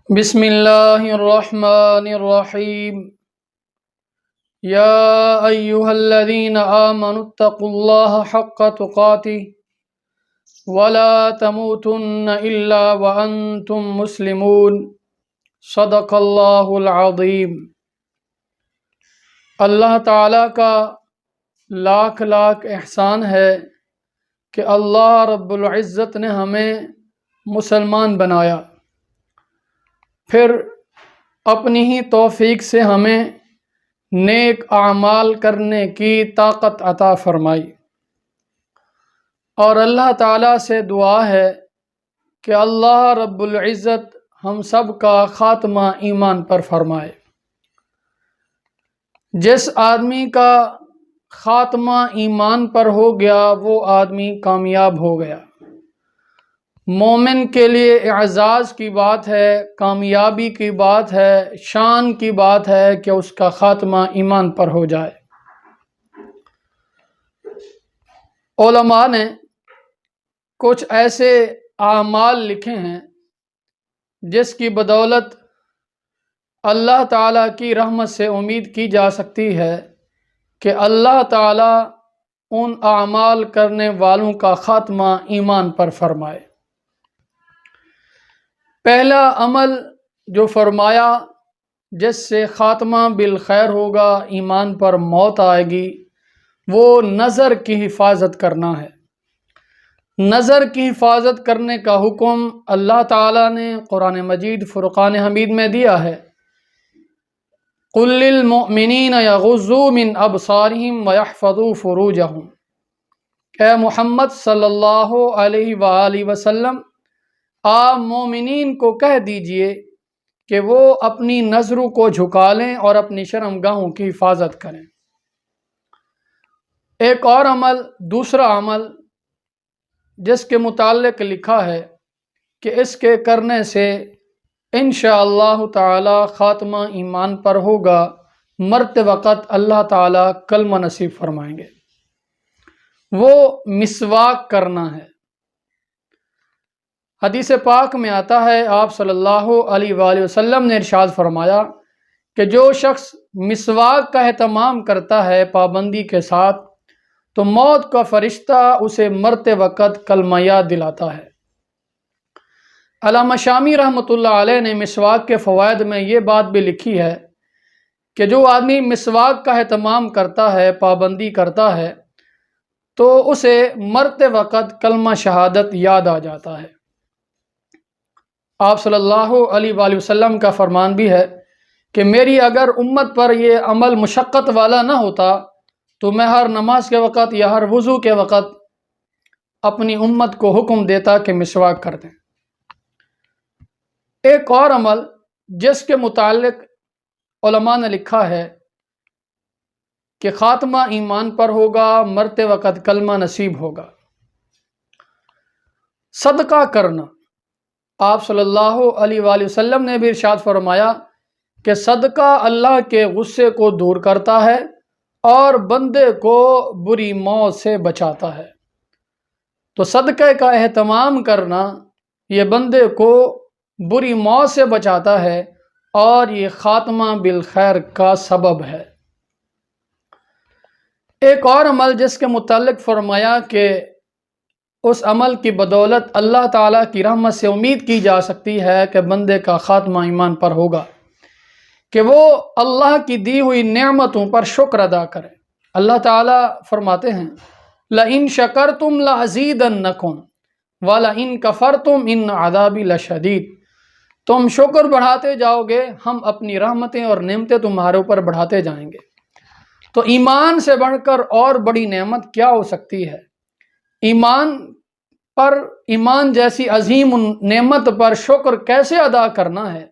بسم اللہ الرحمن الرحیم یا ایہا الذین آمنوا اتقوا اللہ حق تقاتہ ولا تموتن الا وانتم مسلمون صدق اللہ العظیم۔ اللہ تعالیٰ کا لاکھ لاکھ احسان ہے کہ اللہ رب العزت نے ہمیں مسلمان بنایا، پھر اپنی ہی توفیق سے ہمیں نیک اعمال کرنے کی طاقت عطا فرمائی، اور اللہ تعالیٰ سے دعا ہے کہ اللہ رب العزت ہم سب کا خاتمہ ایمان پر فرمائے۔ جس آدمی کا خاتمہ ایمان پر ہو گیا وہ آدمی کامیاب ہو گیا۔ مومن کے لیے اعزاز کی بات ہے، کامیابی کی بات ہے، شان کی بات ہے کہ اس کا خاتمہ ایمان پر ہو جائے۔ علماء نے کچھ ایسے اعمال لکھے ہیں جس کی بدولت اللہ تعالیٰ کی رحمت سے امید کی جا سکتی ہے کہ اللہ تعالیٰ ان اعمال کرنے والوں کا خاتمہ ایمان پر فرمائے۔ پہلا عمل جو فرمایا جس سے خاتمہ بالخیر ہوگا، ایمان پر موت آئے گی، وہ نظر کی حفاظت کرنا ہے۔ نظر کی حفاظت کرنے کا حکم اللہ تعالیٰ نے قرآن مجید فرقان حمید میں دیا ہے۔ قُل لِّلْمُؤْمِنِينَ يَغُضُّوا مِنْ أَبْصَارِهِمْ وَيَحْفَظُوا فُرُوجَهُمْ۔ اے محمد صلی اللہ علیہ وآلہ وسلم، آپ مومنین کو کہہ دیجئے کہ وہ اپنی نظروں کو جھکا لیں اور اپنی شرمگاہوں کی حفاظت کریں۔ ایک اور عمل، دوسرا عمل جس کے متعلق لکھا ہے کہ اس کے کرنے سے انشاءاللہ تعالی خاتمہ ایمان پر ہوگا، مرتے وقت اللہ تعالی کلمہ نصیب فرمائیں گے، وہ مسواک کرنا ہے۔ حدیث پاک میں آتا ہے، آپ صلی اللہ علیہ وآلہ وسلم نے ارشاد فرمایا کہ جو شخص مسواک کا اہتمام کرتا ہے پابندی کے ساتھ تو موت کا فرشتہ اسے مرتے وقت کلمہ یاد دلاتا ہے۔ علامہ شامی رحمۃ اللہ علیہ نے مسواک کے فوائد میں یہ بات بھی لکھی ہے کہ جو آدمی مسواک کا اہتمام کرتا ہے، پابندی کرتا ہے، تو اسے مرتے وقت کلمہ شہادت یاد آ جاتا ہے۔ آپ صلی اللہ علیہ وآلہ وسلم کا فرمان بھی ہے کہ میری اگر امت پر یہ عمل مشقت والا نہ ہوتا تو میں ہر نماز کے وقت یا ہر وضو کے وقت اپنی امت کو حکم دیتا کہ مسواک کر دیں۔ ایک اور عمل جس کے متعلق علماء نے لکھا ہے کہ خاتمہ ایمان پر ہوگا، مرتے وقت کلمہ نصیب ہوگا، صدقہ کرنا۔ آپ صلی اللہ علیہ وآلہ وسلم نے بھی ارشاد فرمایا کہ صدقہ اللہ کے غصے کو دور کرتا ہے اور بندے کو بری موت سے بچاتا ہے۔ تو صدقے کا اہتمام کرنا یہ بندے کو بری موت سے بچاتا ہے اور یہ خاتمہ بالخیر کا سبب ہے۔ ایک اور عمل جس کے متعلق فرمایا کہ اس عمل کی بدولت اللہ تعالیٰ کی رحمت سے امید کی جا سکتی ہے کہ بندے کا خاتمہ ایمان پر ہوگا، کہ وہ اللہ کی دی ہوئی نعمتوں پر شکر ادا کرے۔ اللہ تعالیٰ فرماتے ہیں لَإِن شَكَرْتُمْ لَأَزِيدَنَّكُمْ وَلَإِن كَفَرْتُمْ إِنَّ عَذَابِي لَشَدِيدٌ۔ تم شکر بڑھاتے جاؤ گے، ہم اپنی رحمتیں اور نعمتیں تمہارے اوپر بڑھاتے جائیں گے۔ تو ایمان سے بڑھ کر اور بڑی نعمت کیا ہو سکتی ہے؟ ایمان جیسی عظیم نعمت پر شکر کیسے ادا کرنا ہے؟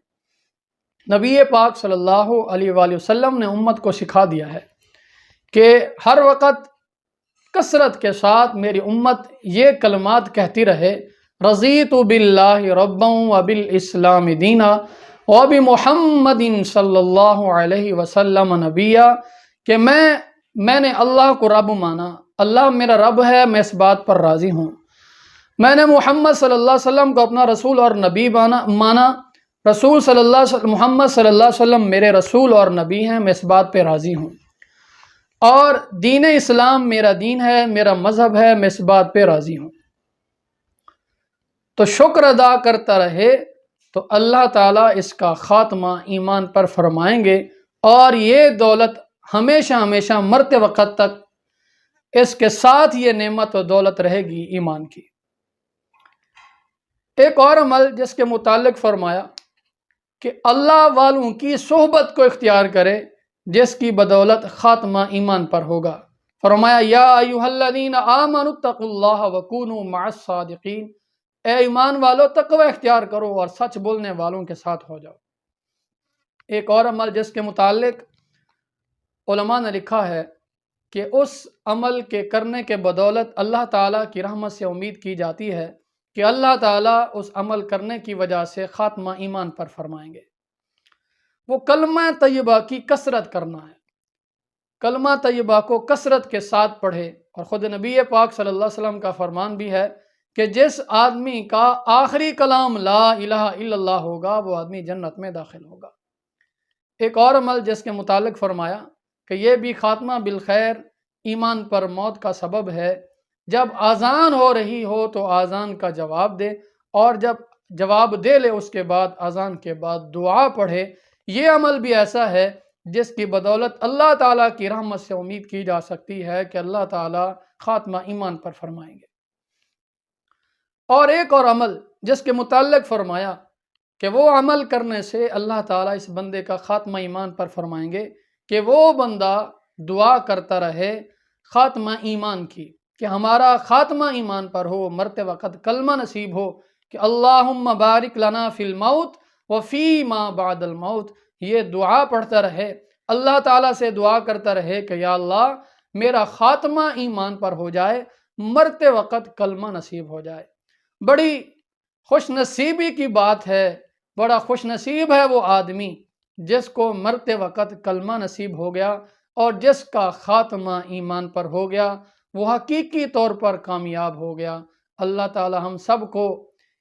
نبی پاک صلی اللہ علیہ وآلہ وسلم نے امت کو سکھا دیا ہے کہ ہر وقت کثرت کے ساتھ میری امت یہ کلمات کہتی رہے، رضیت باللہ ربا وبالاسلام دینا وبمحمد صلی اللہ علیہ وسلم نبیا، کہ میں نے اللہ کو رب مانا، اللہ میرا رب ہے، میں اس بات پر راضی ہوں۔ میں نے محمد صلی اللہ علیہ وسلم کو اپنا رسول اور نبی مانا، رسول صلی اللہ علیہ وسلم محمد صلی اللہ علیہ وسلم میرے رسول اور نبی ہیں، میں اس بات پہ راضی ہوں، اور دین اسلام میرا دین ہے، میرا مذہب ہے، میں اس بات پہ راضی ہوں، تو شکر ادا کرتا رہے تو اللہ تعالیٰ اس کا خاتمہ ایمان پر فرمائیں گے، اور یہ دولت ہمیشہ ہمیشہ مرتے وقت تک اس کے ساتھ یہ نعمت و دولت رہے گی ایمان کی۔ ایک اور عمل جس کے متعلق فرمایا کہ اللہ والوں کی صحبت کو اختیار کرے جس کی بدولت خاتمہ ایمان پر ہوگا۔ فرمایا یا ایھا الذین آمنوا اتقوا اللہ وکونوا مع الصادقین، اے ایمان والو تقوی اختیار کرو اور سچ بولنے والوں کے ساتھ ہو جاؤ۔ ایک اور عمل جس کے متعلق علماء نے لکھا ہے کہ اس عمل کے کرنے کے بدولت اللہ تعالیٰ کی رحمت سے امید کی جاتی ہے کہ اللہ تعالیٰ اس عمل کرنے کی وجہ سے خاتمہ ایمان پر فرمائیں گے۔ وہ کلمہ طیبہ کی کثرت کرنا ہے، کلمہ طیبہ کو کثرت کے ساتھ پڑھے، اور خود نبی پاک صلی اللہ علیہ وسلم کا فرمان بھی ہے کہ جس آدمی کا آخری کلام لا الہ الا اللہ ہوگا وہ آدمی جنت میں داخل ہوگا۔ ایک اور عمل جس کے متعلق فرمایا کہ یہ بھی خاتمہ بالخیر ایمان پر موت کا سبب ہے، جب اذان ہو رہی ہو تو اذان کا جواب دے، اور جب جواب دے لے اس کے بعد اذان کے بعد دعا پڑھے۔ یہ عمل بھی ایسا ہے جس کی بدولت اللہ تعالیٰ کی رحمت سے امید کی جا سکتی ہے کہ اللہ تعالیٰ خاتمہ ایمان پر فرمائیں گے۔ اور ایک اور عمل جس کے متعلق فرمایا کہ وہ عمل کرنے سے اللہ تعالیٰ اس بندے کا خاتمہ ایمان پر فرمائیں گے کہ وہ بندہ دعا کرتا رہے خاتمہ ایمان کی، کہ ہمارا خاتمہ ایمان پر ہو، مرتے وقت کلمہ نصیب ہو کہ اللہم بارک لنا فی الموت وفی ما بعد الموت۔ یہ دعا پڑھتا رہے، اللہ تعالیٰ سے دعا کرتا رہے کہ یا اللہ میرا خاتمہ ایمان پر ہو جائے، مرتے وقت کلمہ نصیب ہو جائے۔ بڑی خوش نصیبی کی بات ہے، بڑا خوش نصیب ہے وہ آدمی جس کو مرتے وقت کلمہ نصیب ہو گیا اور جس کا خاتمہ ایمان پر ہو گیا، وہ حقیقی طور پر کامیاب ہو گیا۔ اللہ تعالی ہم سب کو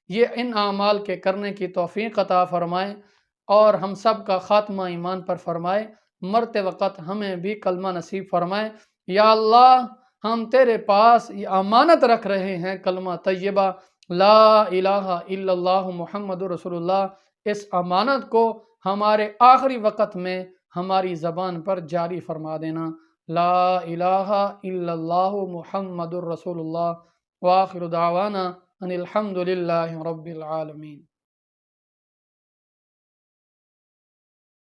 یہ ان اعمال کے کرنے کی توفیق عطا فرمائے، اور ہم سب کا خاتمہ ایمان پر فرمائے، مرتے وقت ہمیں بھی کلمہ نصیب فرمائے۔ یا اللہ ہم تیرے پاس یہ امانت رکھ رہے ہیں کلمہ طیبہ لا الہ الا اللہ محمد رسول اللہ، اس امانت کو ہمارے آخری وقت میں ہماری زبان پر جاری فرما دینا۔ لا الہ الا اللہ محمد رسول اللہ، وآخر دعوانا ان الحمد للہ رب العالمین۔